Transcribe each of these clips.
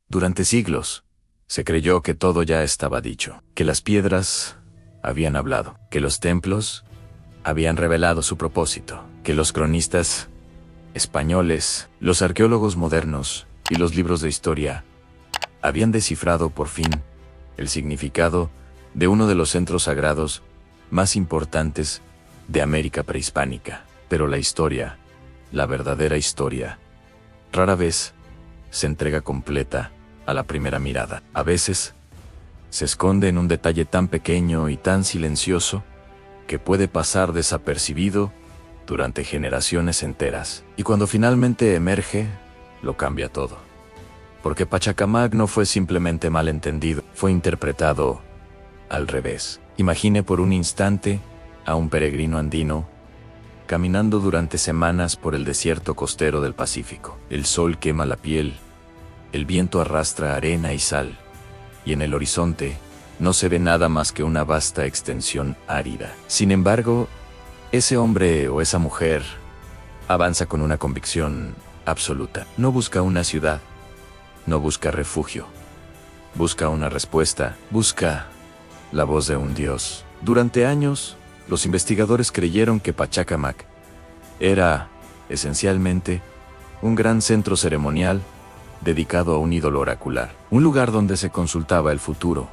Durante siglos, se creyó que todo ya estaba dicho, que las piedras habían hablado, que los templos habían revelado su propósito, que los cronistas españoles, los arqueólogos modernos y los libros de historia habían descifrado por fin el significado de uno de los centros sagrados más importantes de América prehispánica. Pero la historia, la verdadera historia, rara vez se entrega completa a la primera mirada. A veces, se esconde en un detalle tan pequeño y tan silencioso que puede pasar desapercibido durante generaciones enteras. Y cuando finalmente emerge, lo cambia todo. Porque Pachacamac no fue simplemente malentendido, fue interpretado al revés. Imagine por un instante a un peregrino andino caminando durante semanas por el desierto costero del Pacífico. El sol quema la piel, el viento arrastra arena y sal, y en el horizonte no se ve nada más que una vasta extensión árida. Sin embargo, ese hombre o esa mujer avanza con una convicción absoluta. No busca una ciudad, no busca refugio, busca una respuesta, busca la voz de un dios. Durante años, los investigadores creyeron que Pachacamac era, esencialmente, un gran centro ceremonial dedicado a un ídolo oracular, un lugar donde se consultaba el futuro,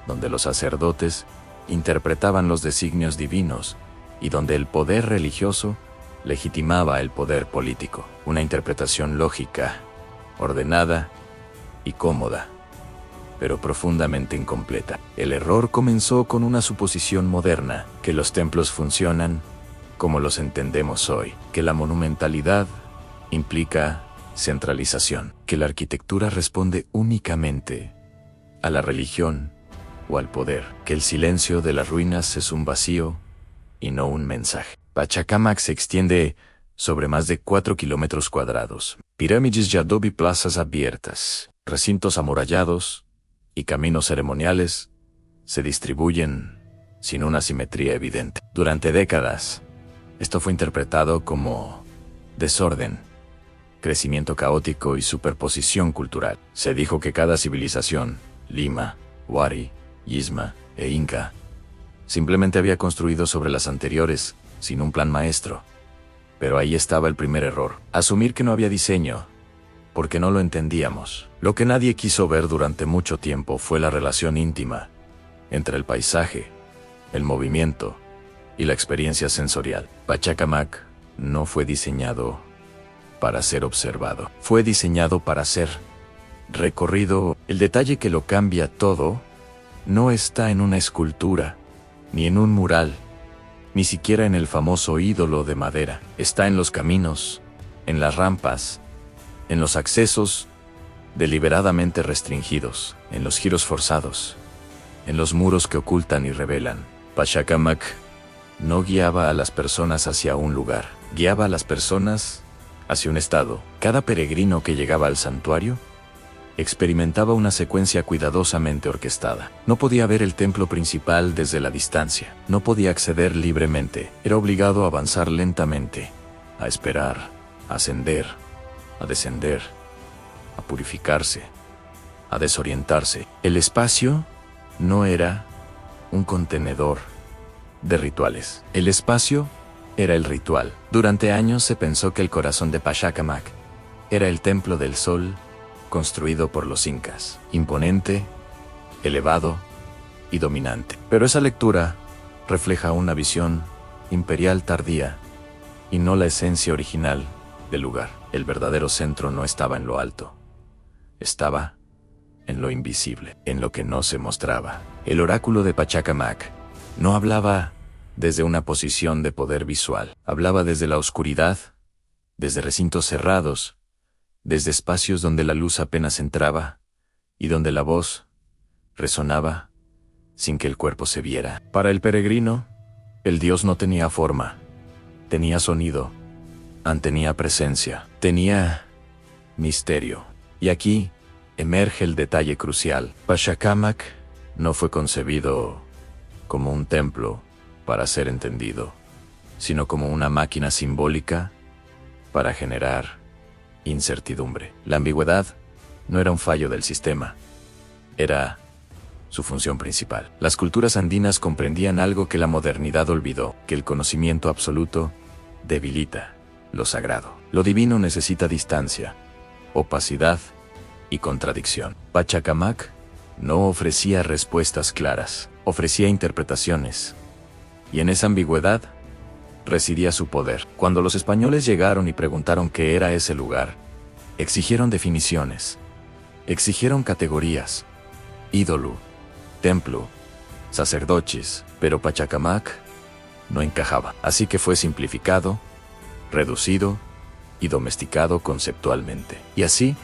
donde los sacerdotes interpretaban los designios divinos y donde el poder religioso legitimaba el poder político. Una interpretación lógica, ordenada y cómoda, pero profundamente incompleta. El error comenzó con una suposición moderna, que los templos funcionan como los entendemos hoy, que la monumentalidad implica centralización, que la arquitectura responde únicamente a la religión o al poder, que el silencio de las ruinas es un vacío y no un mensaje. Pachacamac se extiende sobre más de 4 kilómetros cuadrados, pirámides de adobe, plazas abiertas, recintos amurallados y caminos ceremoniales se distribuyen sin una simetría evidente. Durante décadas, esto fue interpretado como desorden, crecimiento caótico y superposición cultural. Se dijo que cada civilización, Lima, Huari, Yisma e Inca, simplemente había construido sobre las anteriores, sin un plan maestro. Pero ahí estaba el primer error: asumir que no había diseño, porque no lo entendíamos. Lo que nadie quiso ver durante mucho tiempo fue la relación íntima entre el paisaje, el movimiento y la experiencia sensorial. Pachacamac no fue diseñado para ser observado, fue diseñado para ser recorrido. El detalle que lo cambia todo no está en una escultura, ni en un mural, ni siquiera en el famoso ídolo de madera. Está en los caminos, en las rampas, en los accesos deliberadamente restringidos, en los giros forzados, en los muros que ocultan y revelan. Pachacamac no guiaba a las personas hacia un lugar, guiaba a las personas hacia un estado. Cada peregrino que llegaba al santuario experimentaba una secuencia cuidadosamente orquestada. No podía ver el templo principal desde la distancia, no podía acceder libremente, era obligado a avanzar lentamente, a esperar, a ascender, a descender, a purificarse, a desorientarse. El espacio no era un contenedor de rituales. El espacio era el ritual. Durante años se pensó que el corazón de Pachacamac era el templo del sol construido por los incas, imponente, elevado y dominante. Pero esa lectura refleja una visión imperial tardía y no la esencia original del lugar. El verdadero centro no estaba en lo alto, estaba en lo invisible, en lo que no se mostraba. El oráculo de Pachacamac no hablaba desde una posición de poder visual, hablaba desde la oscuridad, desde recintos cerrados, desde espacios donde la luz apenas entraba y donde la voz resonaba sin que el cuerpo se viera. Para el peregrino, el dios no tenía forma, tenía sonido, tenía presencia, tenía misterio. Y aquí emerge el detalle crucial. Pachacamac no fue concebido como un templo para ser entendido, sino como una máquina simbólica para generar incertidumbre. La ambigüedad no era un fallo del sistema, era su función principal. Las culturas andinas comprendían algo que la modernidad olvidó, que el conocimiento absoluto debilita lo sagrado. Lo divino necesita distancia, opacidad y contradicción. Pachacamac no ofrecía respuestas claras, ofrecía interpretaciones, y en esa ambigüedad residía su poder. Cuando los españoles llegaron y preguntaron qué era ese lugar, exigieron definiciones, exigieron categorías, ídolo, templo, sacerdotes, pero Pachacamac no encajaba. Así que fue simplificado, reducido y domesticado conceptualmente. Y así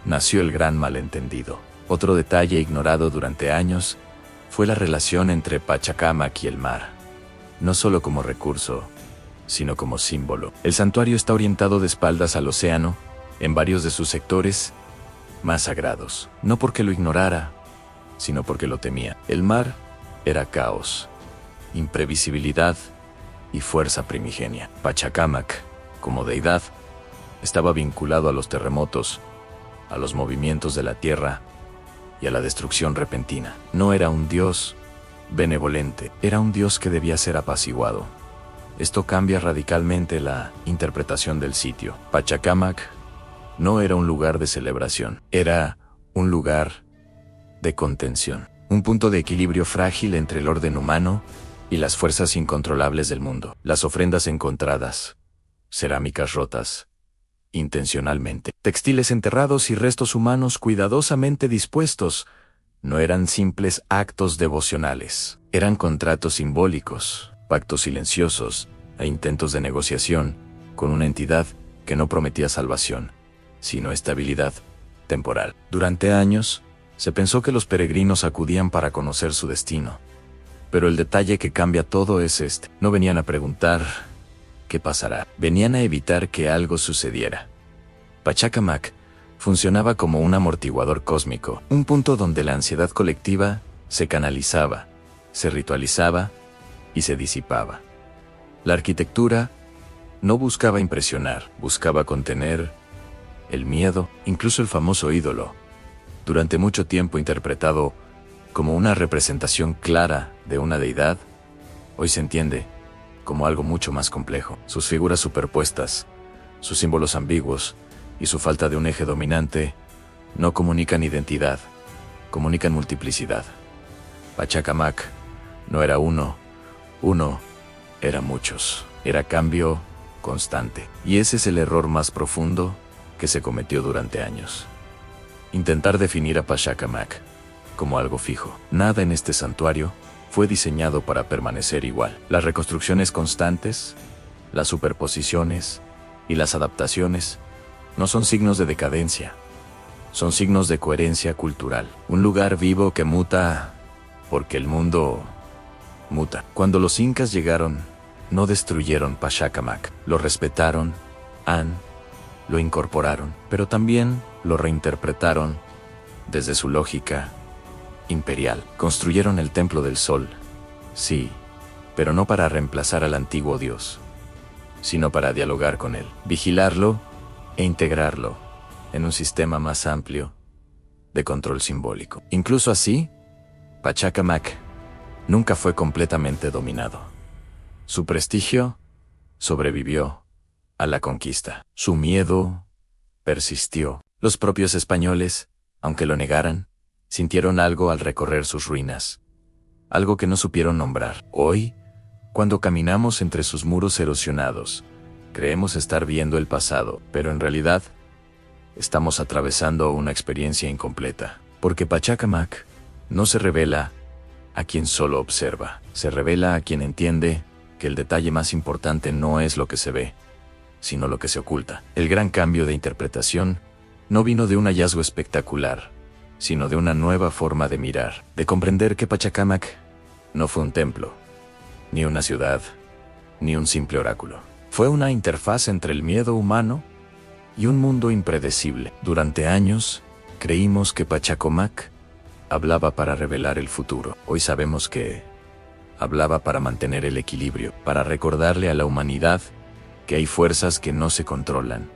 nació el gran malentendido. Otro detalle ignorado durante años fue la relación entre Pachacamac y el mar. No solo como recurso, sino como símbolo. El santuario está orientado de espaldas al océano, en varios de sus sectores más sagrados. No porque lo ignorara, sino porque lo temía. El mar era caos, imprevisibilidad y fuerza primigenia. Pachacamac, como deidad, estaba vinculado a los terremotos, a los movimientos de la tierra y a la destrucción repentina. No era un dios benevolente, era un dios que debía ser apaciguado. Esto cambia radicalmente la interpretación del sitio. Pachacamac no era un lugar de celebración, era un lugar de contención, un punto de equilibrio frágil entre el orden humano y las fuerzas incontrolables del mundo. Las ofrendas encontradas, cerámicas rotas intencionalmente, textiles enterrados y restos humanos cuidadosamente dispuestos, no eran simples actos devocionales, eran contratos simbólicos, pactos silenciosos e intentos de negociación con una entidad que no prometía salvación, sino estabilidad temporal. Durante años, se pensó que los peregrinos acudían para conocer su destino. Pero el detalle que cambia todo es este. No venían a preguntar qué pasará, venían a evitar que algo sucediera. Pachacamac funcionaba como un amortiguador cósmico, un punto donde la ansiedad colectiva se canalizaba, se ritualizaba y se disipaba. La arquitectura no buscaba impresionar, buscaba contener el miedo, incluso el famoso ídolo, durante mucho tiempo interpretado como una representación clara de una deidad, hoy se entiende como algo mucho más complejo. Sus figuras superpuestas, sus símbolos ambiguos y su falta de un eje dominante no comunican identidad, comunican multiplicidad. Pachacamac no era uno era muchos, era cambio constante. Y ese es el error más profundo que se cometió durante años. Intentar definir a Pachacamac como algo fijo. Nada en este santuario fue diseñado para permanecer igual. Las reconstrucciones constantes, las superposiciones y las adaptaciones no son signos de decadencia, son signos de coherencia cultural. Un lugar vivo que muta porque el mundo muta. Cuando los incas llegaron, no destruyeron Pachacamac, lo respetaron, lo incorporaron, pero también lo reinterpretaron desde su lógica imperial. Construyeron el Templo del Sol, sí, pero no para reemplazar al antiguo dios, sino para dialogar con él, vigilarlo e integrarlo en un sistema más amplio de control simbólico. Incluso así, Pachacamac nunca fue completamente dominado. Su prestigio sobrevivió a la conquista. Su miedo persistió. Los propios españoles, aunque lo negaran, sintieron algo al recorrer sus ruinas, algo que no supieron nombrar. Hoy, cuando caminamos entre sus muros erosionados, creemos estar viendo el pasado, pero en realidad estamos atravesando una experiencia incompleta, porque Pachacamac no se revela a quien solo observa, se revela a quien entiende que el detalle más importante no es lo que se ve, sino lo que se oculta. El gran cambio de interpretación no vino de un hallazgo espectacular, sino de una nueva forma de mirar, de comprender que Pachacamac no fue un templo, ni una ciudad, ni un simple oráculo. Fue una interfaz entre el miedo humano y un mundo impredecible. Durante años, creímos que Pachacamac hablaba para revelar el futuro. Hoy sabemos que hablaba para mantener el equilibrio, para recordarle a la humanidad que hay fuerzas que no se controlan,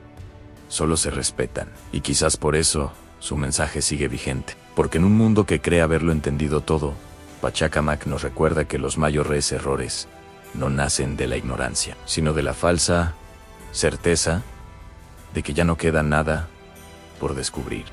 solo se respetan. Y quizás por eso su mensaje sigue vigente, porque en un mundo que cree haberlo entendido todo, Pachacamac nos recuerda que los mayores errores no nacen de la ignorancia, sino de la falsa certeza de que ya no queda nada por descubrir.